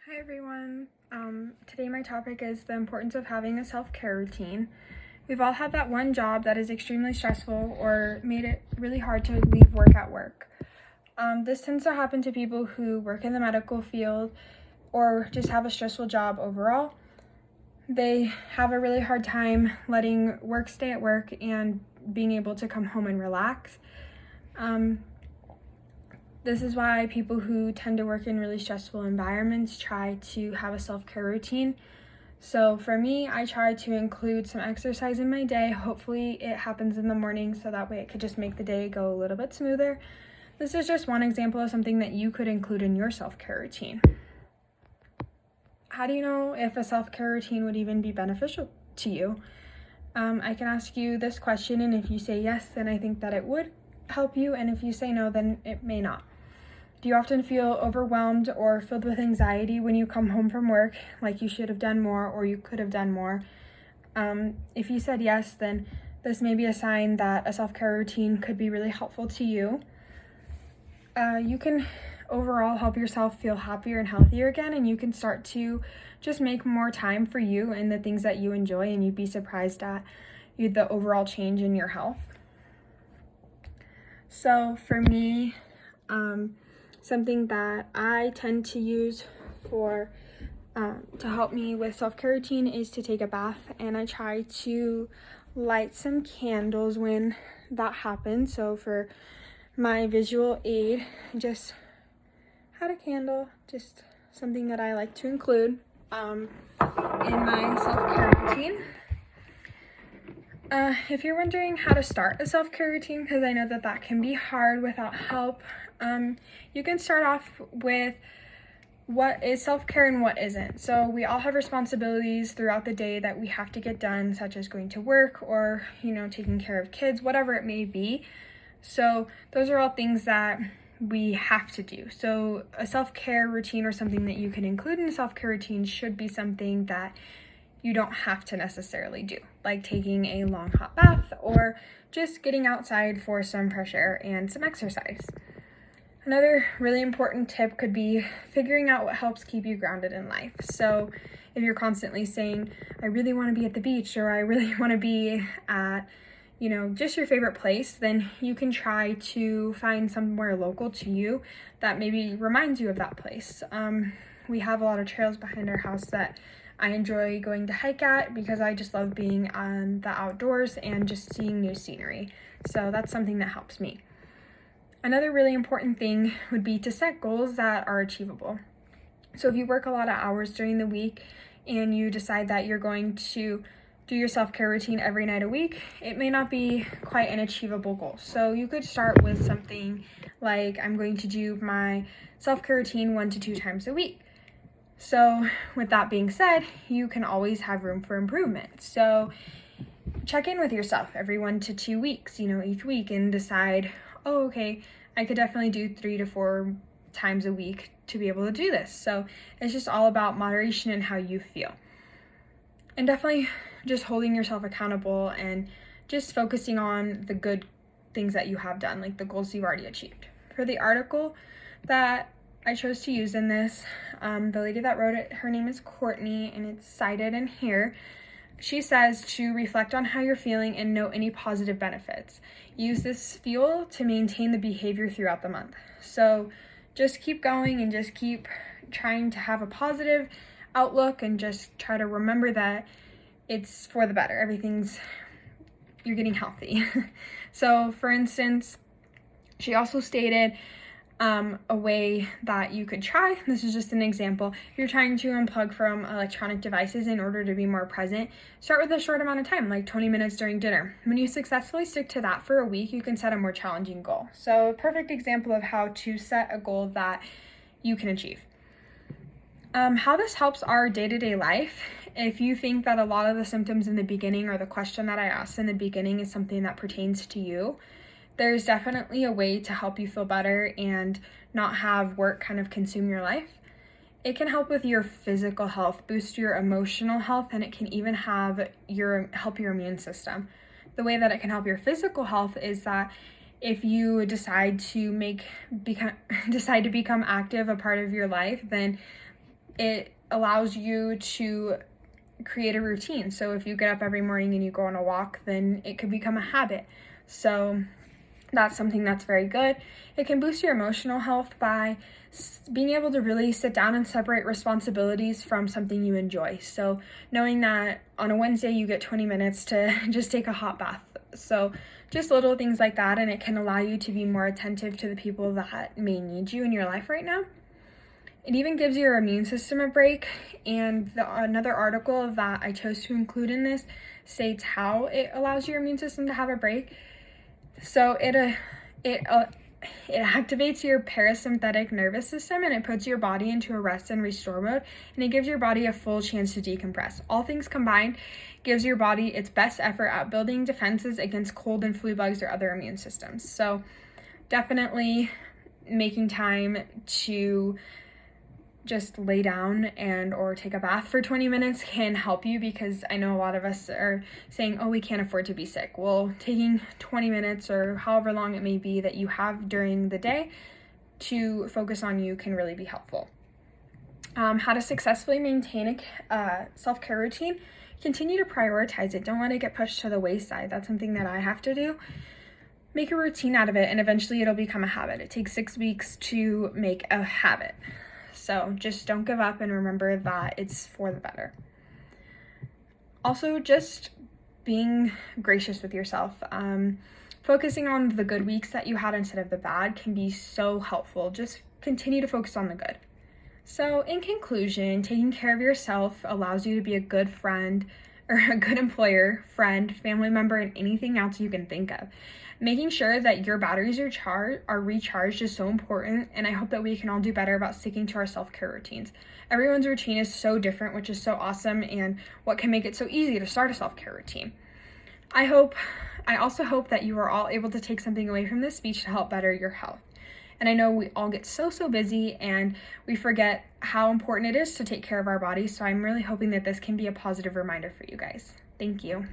Hi everyone. Today my topic is the importance of having a self-care routine. We've all had that one job that is extremely stressful or made it really hard to leave work at work. This tends to happen to people who work in the medical field or just have a stressful job overall. They have a really hard time letting work stay at work and being able to come home and relax. This is why people who tend to work in really stressful environments try to have a self-care routine. So for me, I try to include some exercise in my day. Hopefully it happens in the morning so that way it could just make the day go a little bit smoother. This is just one example of something that you could include in your self-care routine. How do you know if a self-care routine would even be beneficial to you? I can ask you this question, and if you say yes, then I think that it would help you, and if you say no, then it may not. Do you often feel overwhelmed or filled with anxiety when you come home from work, like you should have done more or you could have done more? If you said yes, then this may be a sign that a self-care routine could be really helpful to you. You can overall help yourself feel happier and healthier again, and you can start to just make more time for you and the things that you enjoy, and you'd be surprised at the overall change in your health. So for me, something that I tend to use to help me with self-care routine is to take a bath, and I try to light some candles when that happens. So for my visual aid, I just had a candle, just something that I like to include in my self-care routine. If you're wondering how to start a self-care routine, because I know that can be hard without help, you can start off with what is self-care and what isn't. So we all have responsibilities throughout the day that we have to get done, such as going to work or, taking care of kids, whatever it may be. So those are all things that we have to do. So a self-care routine or something that you can include in a self-care routine should be something that you don't have to necessarily do, like taking a long hot bath or just getting outside for some fresh air and some exercise. Another really important tip could be figuring out what helps keep you grounded in life. So if you're constantly saying, I really want to be at the beach, or I really want to be at, just your favorite place, then you can try to find somewhere local to you that maybe reminds you of that place. We have a lot of trails behind our house that I enjoy going to hike at because I just love being on the outdoors and just seeing new scenery. So that's something that helps me. Another really important thing would be to set goals that are achievable. So if you work a lot of hours during the week and you decide that you're going to do your self-care routine every night a week, it may not be quite an achievable goal. So you could start with something like, I'm going to do my self-care routine 1 to 2 times a week. So with that being said, you can always have room for improvement. So check in with yourself every 1 to 2 weeks, each week, and decide, oh, okay, I could definitely do 3 to 4 times a week to be able to do this. So it's just all about moderation and how you feel. And definitely just holding yourself accountable and just focusing on the good things that you have done, like the goals you've already achieved. For the article that I chose to use in this, the lady that wrote it, her name is Courtney, and it's cited in here. She says to reflect on how you're feeling and note any positive benefits. Use this fuel to maintain the behavior throughout the month. So just keep going and just keep trying to have a positive outlook and just try to remember that it's for the better. You're getting healthy. So for instance, she also stated a way that you could try, this is just an example, if you're trying to unplug from electronic devices in order to be more present, start with a short amount of time, like 20 minutes during dinner. When you successfully stick to that for a week, you can set a more challenging goal. So a perfect example of how to set a goal that you can achieve. How this helps our day-to-day life, if you think that a lot of the symptoms in the beginning or the question that I asked in the beginning is something that pertains to you, there's definitely a way to help you feel better and not have work kind of consume your life. It can help with your physical health, boost your emotional health, and it can even help your immune system. The way that it can help your physical health is that if you decide to become active a part of your life, then it allows you to create a routine. So if you get up every morning and you go on a walk, then it could become a habit. So that's something that's very good. It can boost your emotional health by being able to really sit down and separate responsibilities from something you enjoy. So knowing that on a Wednesday you get 20 minutes to just take a hot bath. So just little things like that, and it can allow you to be more attentive to the people that may need you in your life right now. It even gives your immune system a break, and another article that I chose to include in this states how it allows your immune system to have a break. So it activates your parasympathetic nervous system, and it puts your body into a rest and restore mode, and it gives your body a full chance to decompress. All things combined gives your body its best effort at building defenses against cold and flu bugs or other immune systems. So definitely making time to just lay down and or take a bath for 20 minutes can help you, because I know a lot of us are saying, oh, we can't afford to be sick. Well, taking 20 minutes or however long it may be that you have during the day to focus on you can really be helpful. How to successfully maintain a self-care routine: continue to prioritize it. Don't let it get pushed to the wayside. That's something that I have to do. Make a routine out of it, and eventually it'll become a habit. It takes 6 weeks to make a habit. So just don't give up, and remember that it's for the better. Also, just being gracious with yourself. Focusing on the good weeks that you had instead of the bad can be so helpful. Just continue to focus on the good. So in conclusion, taking care of yourself allows you to be a good friend, or a good employer, friend, family member, and anything else you can think of. Making sure that your batteries are recharged is so important, and I hope that we can all do better about sticking to our self-care routines. Everyone's routine is so different, which is so awesome, and what can make it so easy to start a self-care routine. I also hope that you are all able to take something away from this speech to help better your health. And I know we all get so busy, and we forget how important it is to take care of our bodies, so I'm really hoping that this can be a positive reminder for you guys. Thank you.